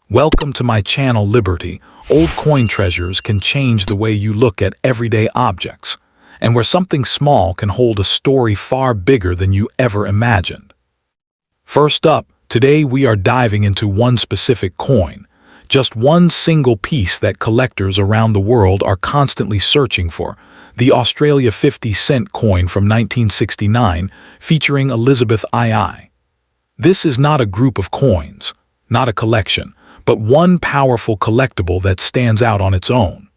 Welcome to my channel Liberty. Old coin treasures can change the way you look at everyday objects, and where something small can hold a story far bigger than you ever imagined. First up, today we are diving into one specific coin, just one single piece that collectors around the world are constantly searching for, the Australia 50-cent coin from 1969 featuring ElizabethII. This is not a group of coins, not a collection, but one powerful collectible that stands out on its own.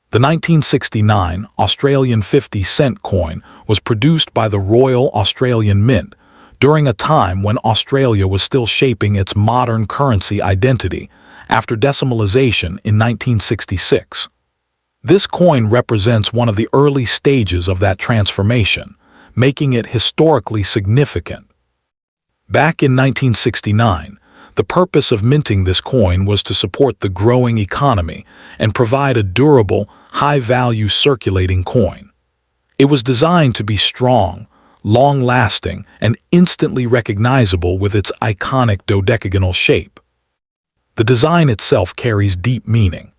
The 1969 Australian 50-cent coin was produced by the Royal Australian Mint during a time when Australia was still shaping its modern currency identity after decimalisation in 1966. This coin represents one of the early stages of that transformation, making it historically significant. Back in 1969, the purpose of minting this coin was to support the growing economy and provide a durable, high-value circulating coin. It was designed to be strong, long-lasting, and instantly recognizable with its iconic dodecagonal shape. The design itself carries deep meaning.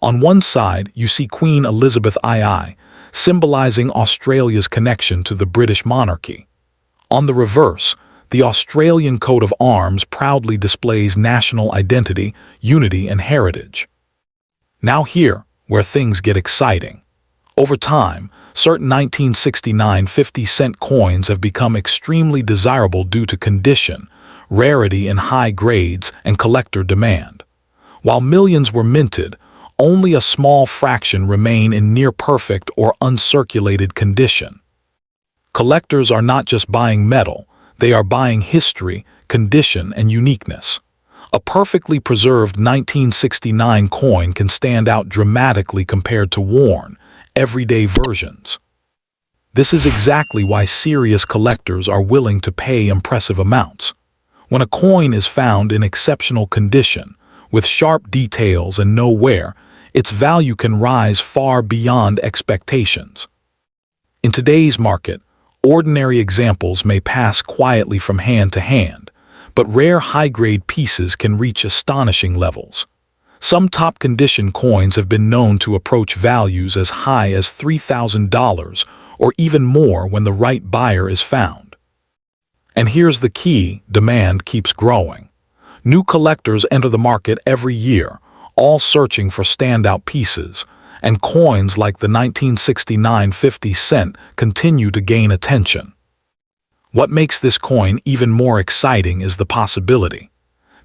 On one side, you see Queen Elizabeth II, symbolizing Australia's connection to the British monarchy. On the reverse, the Australian coat of arms proudly displays national identity, unity, and heritage. Now here, where things get exciting. Over time, certain 1969 50-cent coins have become extremely desirable due to condition, rarity in high grades, and collector demand. While millions were minted, only a small fraction remain in near-perfect or uncirculated condition. Collectors are not just buying metal, they are buying history, condition, and uniqueness. A perfectly preserved 1969 coin can stand out dramatically compared to worn, everyday versions. This is exactly why serious collectors are willing to pay impressive amounts. When a coin is found in exceptional condition, with sharp details and no wear, its value can rise far beyond expectations. In today's market, ordinary examples may pass quietly from hand to hand, but rare high-grade pieces can reach astonishing levels. Some top-condition coins have been known to approach values as high as $3,000 or even more when the right buyer is found. And here's the key: demand keeps growing. New collectors enter the market every year, all searching for standout pieces, and coins like the 1969 50-cent continue to gain attention. What makes this coin even more exciting is the possibility.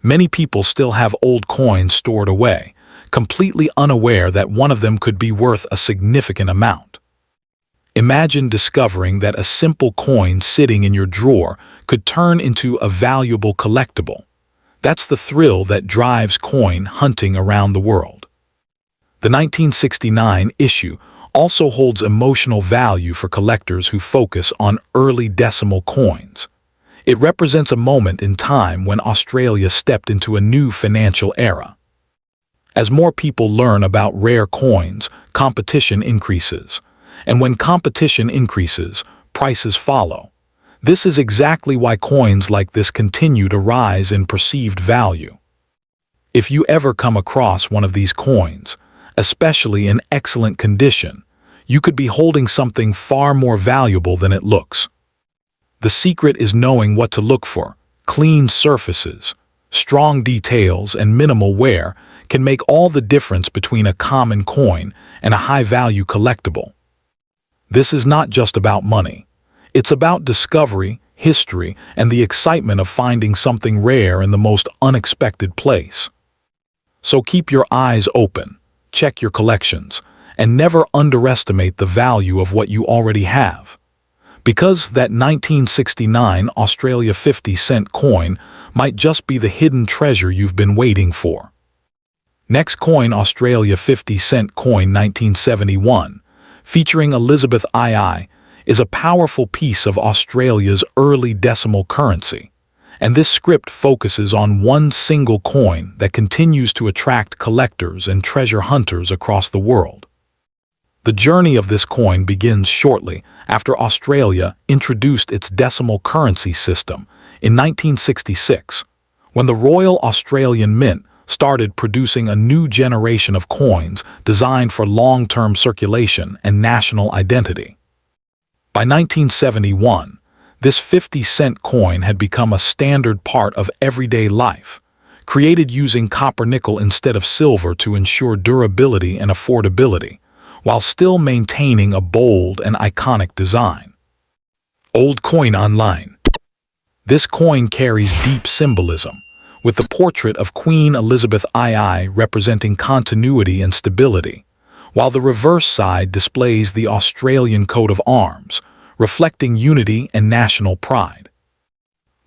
Many people still have old coins stored away, completely unaware that one of them could be worth a significant amount. Imagine discovering that a simple coin sitting in your drawer could turn into a valuable collectible. That's the thrill that drives coin hunting around the world. The 1969 issue also holds emotional value for collectors who focus on early decimal coins. It represents a moment in time when Australia stepped into a new financial era. As more people learn about rare coins, competition increases. And when competition increases, prices follow. This is exactly why coins like this continue to rise in perceived value. If you ever come across one of these coins, especially in excellent condition, you could be holding something far more valuable than it looks. The secret is knowing what to look for. Clean surfaces, strong details, and minimal wear can make all the difference between a common coin and a high-value collectible. This is not just about money. It's about discovery, history, and the excitement of finding something rare in the most unexpected place. So keep your eyes open. Check your collections, and never underestimate the value of what you already have. Because that 1969 Australia 50-cent coin might just be the hidden treasure you've been waiting for. Next coin, Australia 50-cent coin 1971, featuring ElizabethII, is a powerful piece of Australia's early decimal currency. And this script focuses on one single coin that continues to attract collectors and treasure hunters across the world. The journey of this coin begins shortly after Australia introduced its decimal currency system in 1966, when the Royal Australian Mint started producing a new generation of coins designed for long-term circulation and national identity. By 1971, this 50-cent coin had become a standard part of everyday life, created using copper-nickel instead of silver to ensure durability and affordability, while still maintaining a bold and iconic design. Old Coin Online. This coin carries deep symbolism, with the portrait of Queen Elizabeth II representing continuity and stability, while the reverse side displays the Australian coat of arms, reflecting unity and national pride.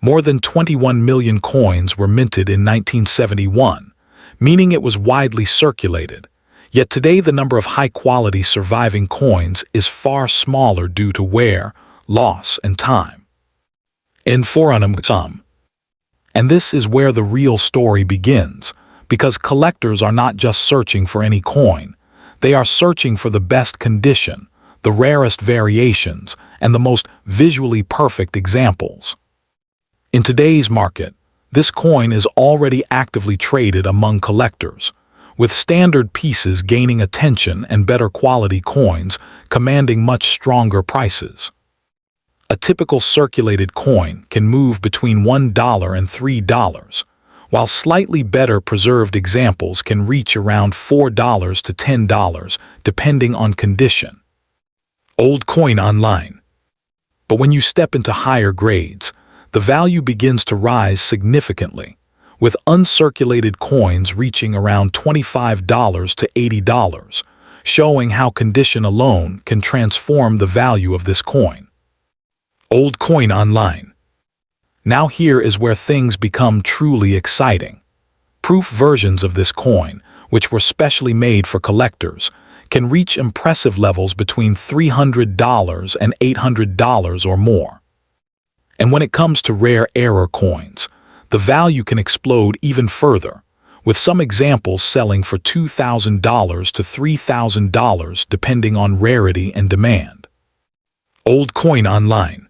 More than 21 million coins were minted in 1971, meaning it was widely circulated. Yet today the number of high-quality surviving coins is far smaller due to wear, loss, and time. And this is where the real story begins, because collectors are not just searching for any coin, they are searching for the best condition, the rarest variations, and the most visually perfect examples. In today's market, this coin is already actively traded among collectors, with standard pieces gaining attention and better quality coins commanding much stronger prices. A typical circulated coin can move between $1 and $3, while slightly better preserved examples can reach around $4 to $10, depending on condition. Old Coin Online. But when you step into higher grades, the value begins to rise significantly, with uncirculated coins reaching around $25 to $80, showing how condition alone can transform the value of this coin. Old Coin Online. Now here is where things become truly exciting. Proof versions of this coin, which were specially made for collectors, can reach impressive levels between $300 and $800 or more. And when it comes to rare error coins, the value can explode even further, with some examples selling for $2,000 to $3,000 depending on rarity and demand. Old Coin Online.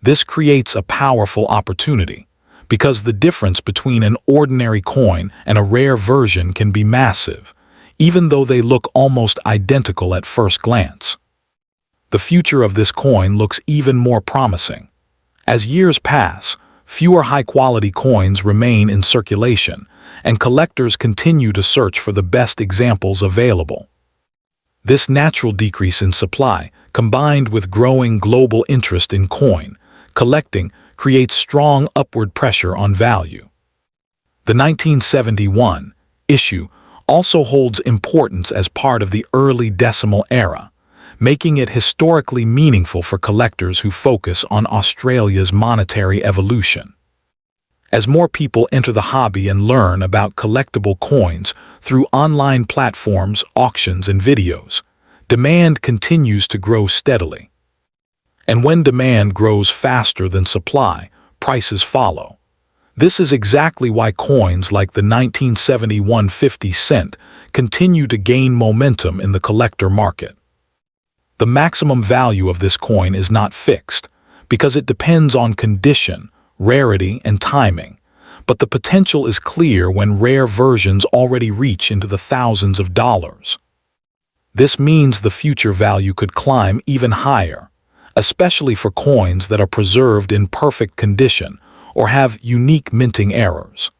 This creates a powerful opportunity, because the difference between an ordinary coin and a rare version can be massive, even though they look almost identical at first glance. The future of this coin looks even more promising. As years pass, fewer high-quality coins remain in circulation, and collectors continue to search for the best examples available. This natural decrease in supply, combined with growing global interest in coin collecting, creates strong upward pressure on value. The 1971 issue also holds importance as part of the early decimal era, making it historically meaningful for collectors who focus on Australia's monetary evolution. As more people enter the hobby and learn about collectible coins through online platforms, auctions, and videos, demand continues to grow steadily. And when demand grows faster than supply, prices follow. This is exactly why coins like the 1971 50 cent continue to gain momentum in the collector market. The maximum value of this coin is not fixed, because it depends on condition, rarity, and timing, but the potential is clear when rare versions already reach into the thousands of dollars. This means the future value could climb even higher, especially for coins that are preserved in perfect condition or have unique minting errors.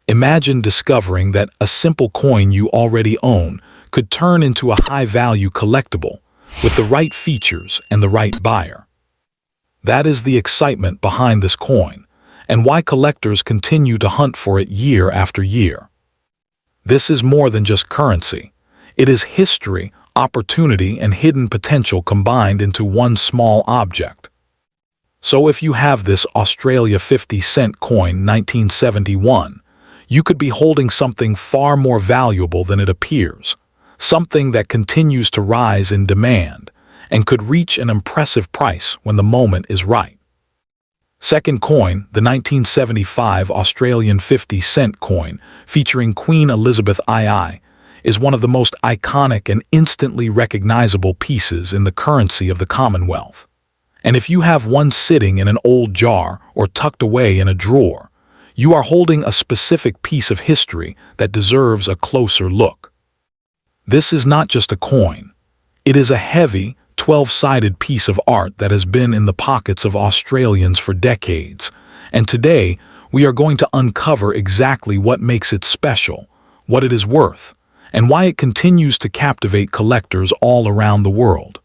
Imagine discovering that a simple coin you already own could turn into a high-value collectible with the right features and the right buyer. That is the excitement behind this coin, and why collectors continue to hunt for it year after year. This is more than just currency. It is history, opportunity, and hidden potential combined into one small object. So if you have this Australia 50-cent coin 1971, you could be holding something far more valuable than it appears, something that continues to rise in demand and could reach an impressive price when the moment is right. Second coin, the 1975 Australian 50-cent coin featuring Queen Elizabeth II, is one of the most iconic and instantly recognizable pieces in the currency of the Commonwealth. And if you have one sitting in an old jar or tucked away in a drawer, You are holding a specific piece of history that deserves a closer look. This is not just a coin. It is a heavy, 12-sided piece of art that has been in the pockets of Australians for decades, and today we are going to uncover exactly what makes it special, what it is worth, and why it continues to captivate collectors all around the world.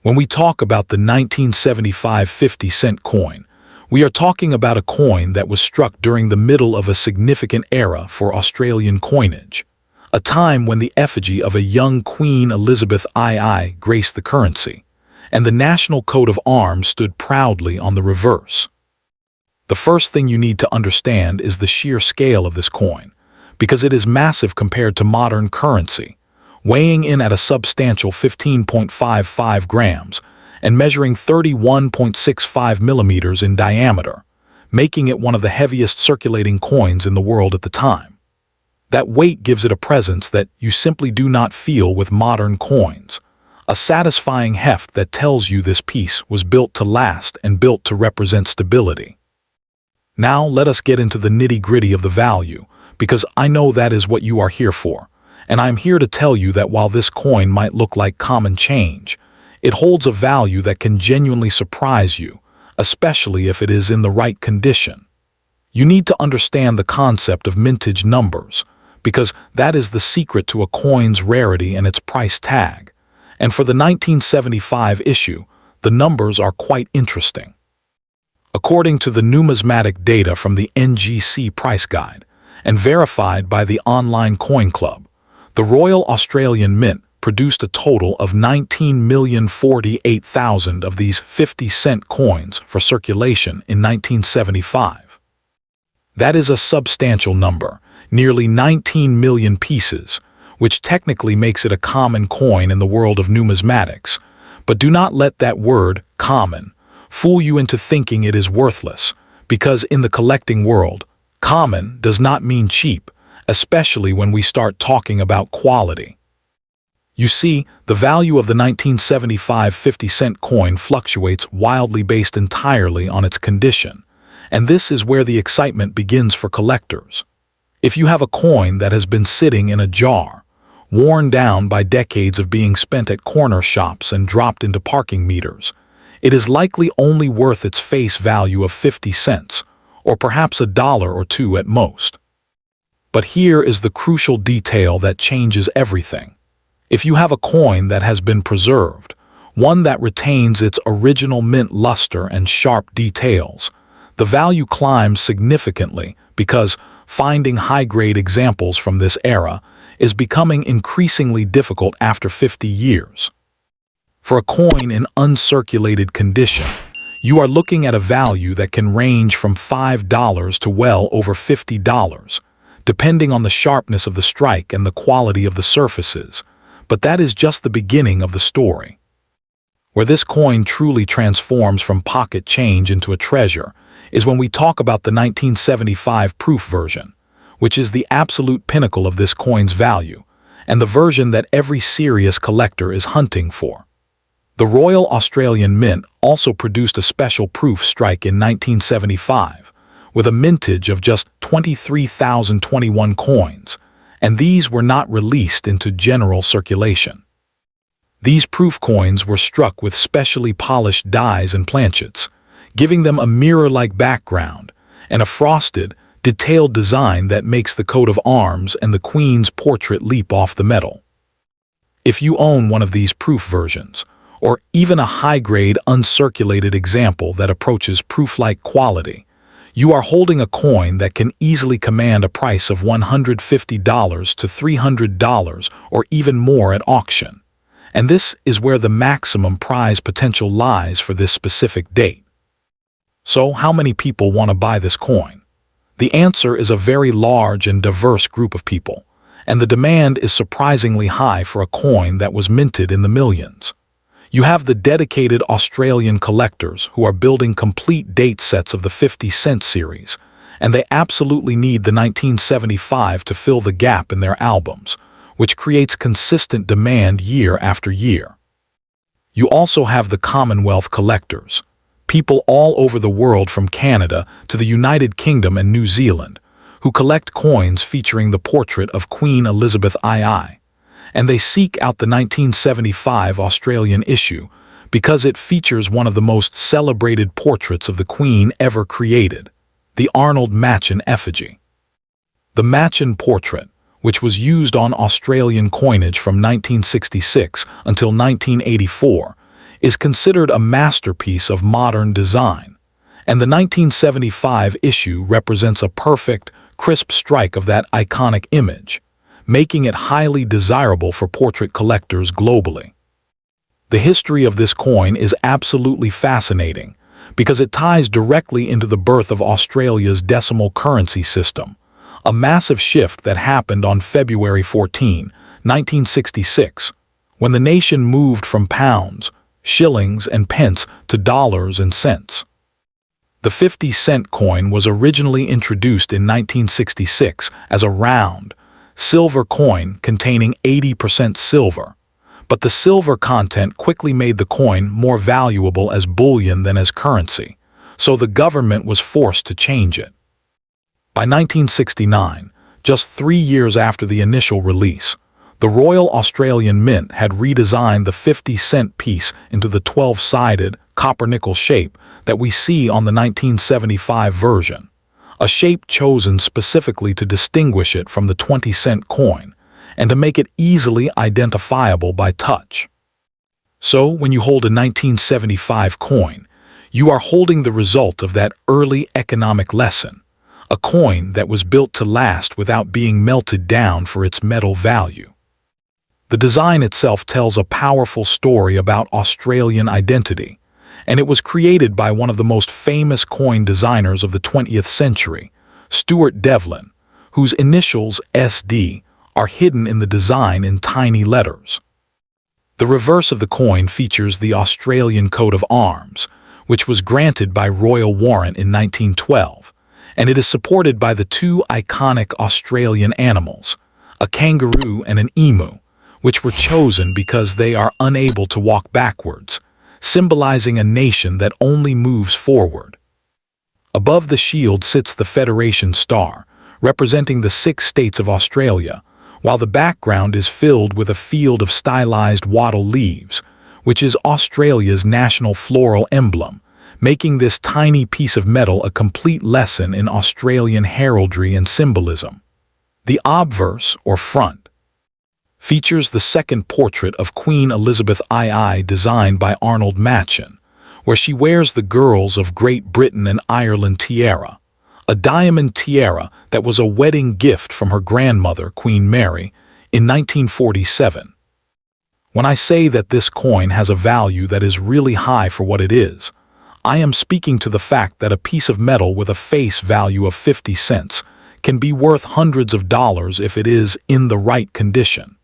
When we talk about the 1975 50-cent coin, we are talking about a coin that was struck during the middle of a significant era for Australian coinage, a time when the effigy of a young Queen Elizabeth II graced the currency, and the national coat of arms stood proudly on the reverse. The first thing you need to understand is the sheer scale of this coin, because it is massive compared to modern currency, weighing in at a substantial 15.55 grams and measuring 31.65 millimeters in diameter, making it one of the heaviest circulating coins in the world at the time. That weight gives it a presence that you simply do not feel with modern coins, a satisfying heft that tells you this piece was built to last and built to represent stability. Now let us get into the nitty-gritty of the value, because I know that is what you are here for, and I'm here to tell you that while this coin might look like common change, it holds a value that can genuinely surprise you, especially if it is in the right condition. You need to understand the concept of mintage numbers, because that is the secret to a coin's rarity and its price tag. And for the 1975 issue, the numbers are quite interesting. According to the numismatic data from the NGC Price Guide, and verified by the online Coin Club, the Royal Australian Mint produced a total of 19,048,000 of these 50-cent coins for circulation in 1975. That is a substantial number, nearly 19 million pieces, which technically makes it a common coin in the world of numismatics, but do not let that word, common, fool you into thinking it is worthless, because in the collecting world, common does not mean cheap, especially when we start talking about quality. You see, the value of the 1975 50-cent coin fluctuates wildly based entirely on its condition, and this is where the excitement begins for collectors. If you have a coin that has been sitting in a jar, worn down by decades of being spent at corner shops and dropped into parking meters, it is likely only worth its face value of 50 cents, or perhaps $1 or $2 at most. But here is the crucial detail that changes everything. If you have a coin that has been preserved, one that retains its original mint luster and sharp details, the value climbs significantly because finding high-grade examples from this era is becoming increasingly difficult after 50 years. For a coin in uncirculated condition, you are looking at a value that can range from $5 to well over $50, depending on the sharpness of the strike and the quality of the surfaces, but that is just the beginning of the story. Where this coin truly transforms from pocket change into a treasure is when we talk about the 1975 proof version, which is the absolute pinnacle of this coin's value, and the version that every serious collector is hunting for. The Royal Australian Mint also produced a special proof strike in 1975, with a mintage of just 23,021 coins, and these were not released into general circulation. These proof coins were struck with specially polished dies and planchets, giving them a mirror-like background and a frosted, detailed design that makes the coat of arms and the Queen's portrait leap off the metal. If you own one of these proof versions, or even a high-grade uncirculated example that approaches proof-like quality, you are holding a coin that can easily command a price of $150 to $300 or even more at auction. And this is where the maximum prize potential lies for this specific date. So, how many people want to buy this coin? The answer is a very large and diverse group of people, and the demand is surprisingly high for a coin that was minted in the millions. You have the dedicated Australian collectors who are building complete date sets of the 50-cent series, and they absolutely need the 1975 to fill the gap in their albums, which creates consistent demand year after year. You also have the Commonwealth collectors, people all over the world from Canada to the United Kingdom and New Zealand, who collect coins featuring the portrait of Queen Elizabeth II, and they seek out the 1975 Australian issue because it features one of the most celebrated portraits of the Queen ever created, the Arnold Machen effigy. The Machen portrait, which was used on Australian coinage from 1966 until 1984, is considered a masterpiece of modern design, and the 1975 issue represents a perfect, crisp strike of that iconic image, making it highly desirable for portrait collectors globally. The history of this coin is absolutely fascinating because it ties directly into the birth of Australia's decimal currency system, a massive shift that happened on February 14, 1966, when the nation moved from pounds, shillings, and pence to dollars and cents. The 50-cent coin was originally introduced in 1966 as a round, silver coin containing 80% silver, but the silver content quickly made the coin more valuable as bullion than as currency, so the government was forced to change it. By 1969, just 3 years after the initial release, the Royal Australian Mint had redesigned the 50-cent piece into the 12-sided, copper-nickel shape that we see on the 1975 version, a shape chosen specifically to distinguish it from the 20-cent coin and to make it easily identifiable by touch. So, when you hold a 1975 coin, you are holding the result of that early economic lesson, a coin that was built to last without being melted down for its metal value. The design itself tells a powerful story about Australian identity, and it was created by one of the most famous coin designers of the 20th century, Stuart Devlin, whose initials SD are hidden in the design in tiny letters. The reverse of the coin features the Australian coat of arms, which was granted by royal warrant in 1912, and it is supported by the two iconic Australian animals, a kangaroo and an emu, which were chosen because they are unable to walk backwards, symbolizing a nation that only moves forward. Above the shield sits the Federation Star, representing the 6 states of Australia, while the background is filled with a field of stylized wattle leaves, which is Australia's national floral emblem, making this tiny piece of metal a complete lesson in Australian heraldry and symbolism. The obverse, or front, features the second portrait of Queen Elizabeth II designed by Arnold Machen, where she wears the Girls of Great Britain and Ireland tiara, a diamond tiara that was a wedding gift from her grandmother, Queen Mary, in 1947. When I say that this coin has a value that is really high for what it is, I am speaking to the fact that a piece of metal with a face value of 50 cents can be worth hundreds of dollars if it is in the right condition.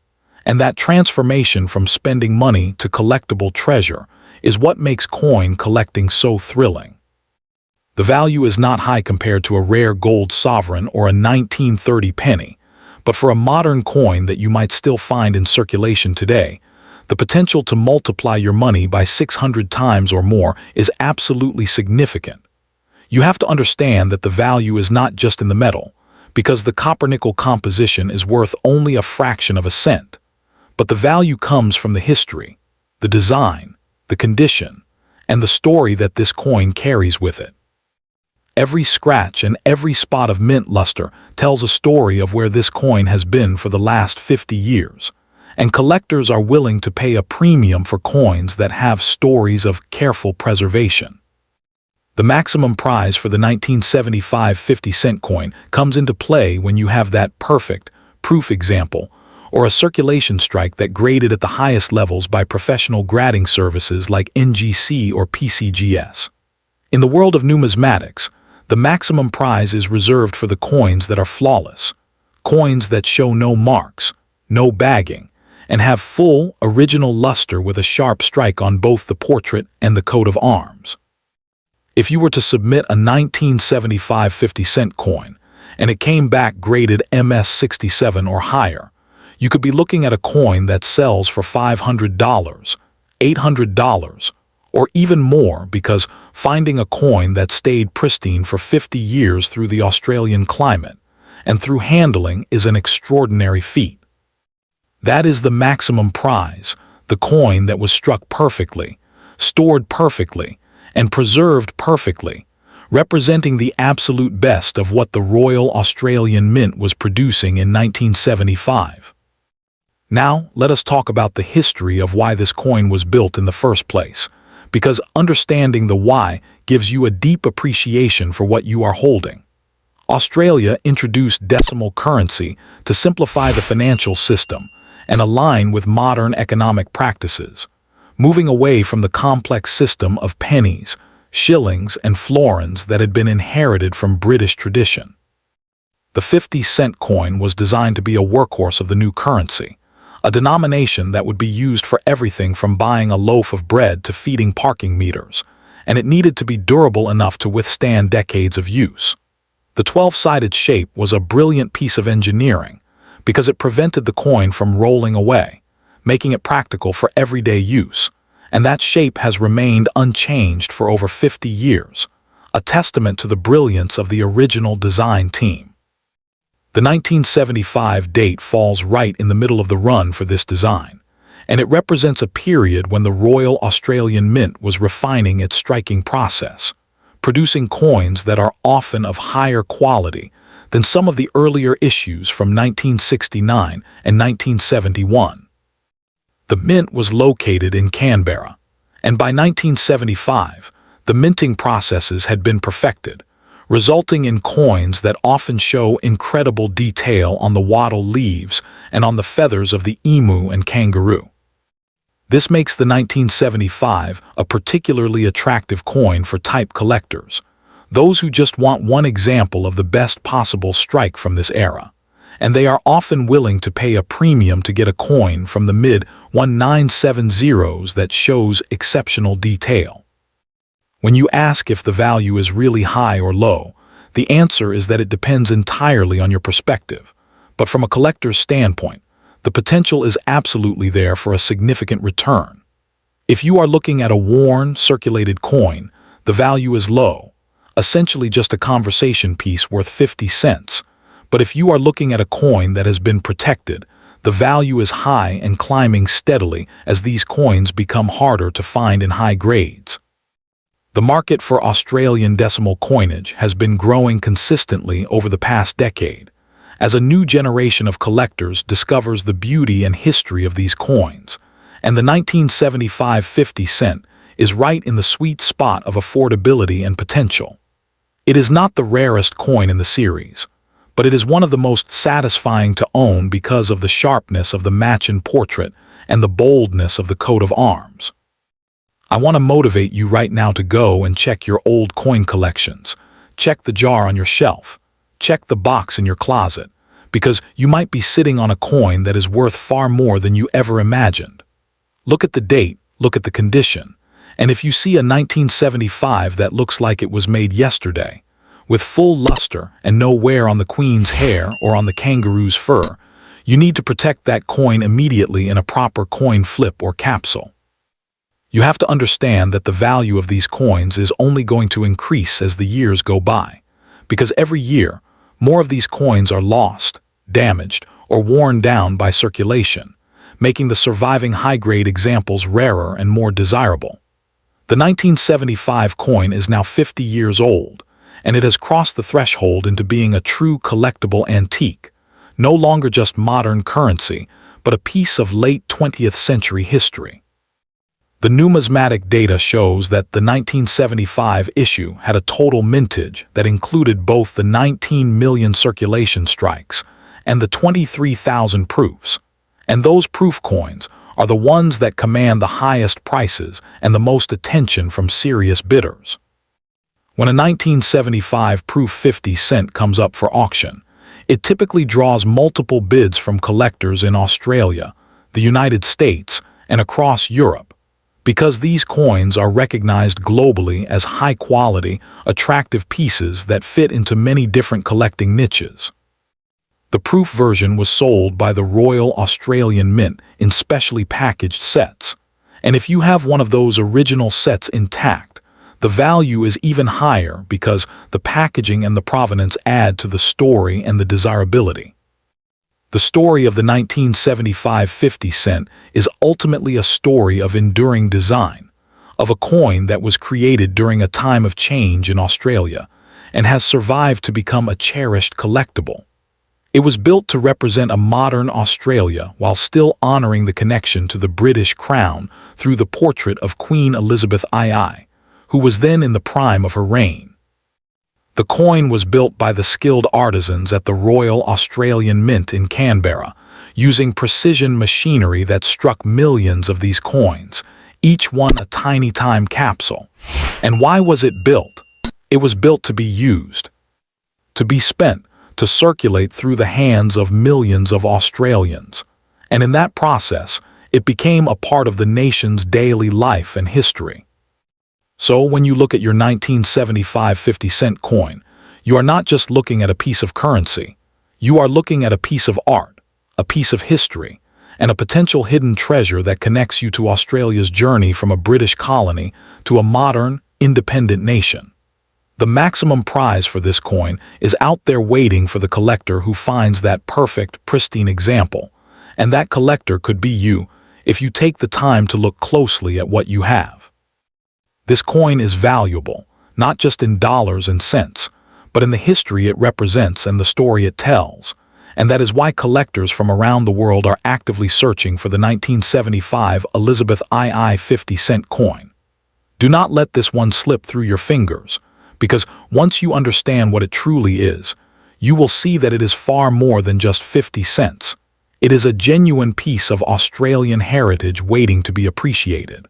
And that transformation from spending money to collectible treasure is what makes coin collecting so thrilling. The value is not high compared to a rare gold sovereign or a 1930 penny, but for a modern coin that you might still find in circulation today, the potential to multiply your money by 600 times or more is absolutely significant. You have to understand that the value is not just in the metal, because the copper-nickel composition is worth only a fraction of a cent. But the value comes from the history, the design, the condition, and the story that this coin carries with it. Every scratch and every spot of mint luster tells a story of where this coin has been for the last 50 years, and collectors are willing to pay a premium for coins that have stories of careful preservation. The maximum prize for the 1975 50-cent coin comes into play when you have that perfect, proof example, or a circulation strike that graded at the highest levels by professional grading services like NGC or PCGS. In the world of numismatics, the maximum prize is reserved for the coins that are flawless, coins that show no marks, no bagging, and have full, original luster with a sharp strike on both the portrait and the coat of arms. If you were to submit a 1975 50-cent coin, and it came back graded MS67 or higher, you could be looking at a coin that sells for $500, $800, Or even more, because finding a coin that stayed pristine for 50 years through the Australian climate and through handling is an extraordinary feat. That is the maximum prize, the coin that was struck perfectly, stored perfectly, and preserved perfectly, representing the absolute best of what the Royal Australian Mint was producing in 1975. Now, let us talk about the history of why this coin was built in the first place, because understanding the why gives you a deep appreciation for what you are holding. Australia introduced decimal currency to simplify the financial system and align with modern economic practices, moving away from the complex system of pennies, shillings, and florins that had been inherited from British tradition. The 50-cent coin was designed to be a workhorse of the new currency, a denomination that would be used for everything from buying a loaf of bread to feeding parking meters, and it needed to be durable enough to withstand decades of use. The 12-sided shape was a brilliant piece of engineering because it prevented the coin from rolling away, making it practical for everyday use, and that shape has remained unchanged for over 50 years, a testament to the brilliance of the original design team. The 1975 date falls right in the middle of the run for this design, and it represents a period when the Royal Australian Mint was refining its striking process, producing coins that are often of higher quality than some of the earlier issues from 1969 and 1971. The mint was located in Canberra, and by 1975, the minting processes had been perfected, resulting in coins that often show incredible detail on the wattle leaves and on the feathers of the emu and kangaroo. This makes the 1975 a particularly attractive coin for type collectors, those who just want one example of the best possible strike from this era, and they are often willing to pay a premium to get a coin from the mid-1970s that shows exceptional detail. When you ask if the value is really high or low, the answer is that it depends entirely on your perspective. But from a collector's standpoint, the potential is absolutely there for a significant return. If you are looking at a worn, circulated coin, the value is low, essentially just a conversation piece worth 50 cents. But if you are looking at a coin that has been protected, the value is high and climbing steadily as these coins become harder to find in high grades. The market for Australian decimal coinage has been growing consistently over the past decade, as a new generation of collectors discovers the beauty and history of these coins, and the 1975 50 cent is right in the sweet spot of affordability and potential. It is not the rarest coin in the series, but it is one of the most satisfying to own because of the sharpness of the Machin portrait and the boldness of the coat of arms. I want to motivate you right now to go and check your old coin collections, check the jar on your shelf, check the box in your closet, because you might be sitting on a coin that is worth far more than you ever imagined. Look at the date, look at the condition, and if you see a 1975 that looks like it was made yesterday, with full luster and no wear on the queen's hair or on the kangaroo's fur, you need to protect that coin immediately in a proper coin flip or capsule. You have to understand that the value of these coins is only going to increase as the years go by, because every year, more of these coins are lost, damaged, or worn down by circulation, making the surviving high-grade examples rarer and more desirable. The 1975 coin is now 50 years old, and it has crossed the threshold into being a true collectible antique, no longer just modern currency, but a piece of late 20th century history. The numismatic data shows that the 1975 issue had a total mintage that included both the 19 million circulation strikes and the 23,000 proofs, and those proof coins are the ones that command the highest prices and the most attention from serious bidders. When a 1975 proof 50 cent comes up for auction, it typically draws multiple bids from collectors in Australia, the United States, and across Europe, because these coins are recognized globally as high-quality, attractive pieces that fit into many different collecting niches. The proof version was sold by the Royal Australian Mint in specially packaged sets, And if you have one of those original sets intact, the value is even higher because the packaging and the provenance add to the story and the desirability. The story of the 1975 50 cent is ultimately a story of enduring design, of a coin that was created during a time of change in Australia and has survived to become a cherished collectible. It was built to represent a modern Australia while still honoring the connection to the British crown through the portrait of Queen Elizabeth II, who was then in the prime of her reign. The coin was built by the skilled artisans at the Royal Australian Mint in Canberra, using precision machinery that struck millions of these coins, each one a tiny time capsule. And why was it built? It was built to be used, to be spent, to circulate through the hands of millions of Australians. And in that process, it became a part of the nation's daily life and history. So when you look at your 1975 50-cent coin, you are not just looking at a piece of currency. You are looking at a piece of art, a piece of history, and a potential hidden treasure that connects you to Australia's journey from a British colony to a modern, independent nation. The maximum prize for this coin is out there waiting for the collector who finds that perfect, pristine example, and that collector could be you if you take the time to look closely at what you have. This coin is valuable, not just in dollars and cents, but in the history it represents and the story it tells, and that is why collectors from around the world are actively searching for the 1975 ElizabethII 50-cent coin. Do not let this one slip through your fingers, because once you understand what it truly is, you will see that it is far more than just 50 cents. It is a genuine piece of Australian heritage waiting to be appreciated.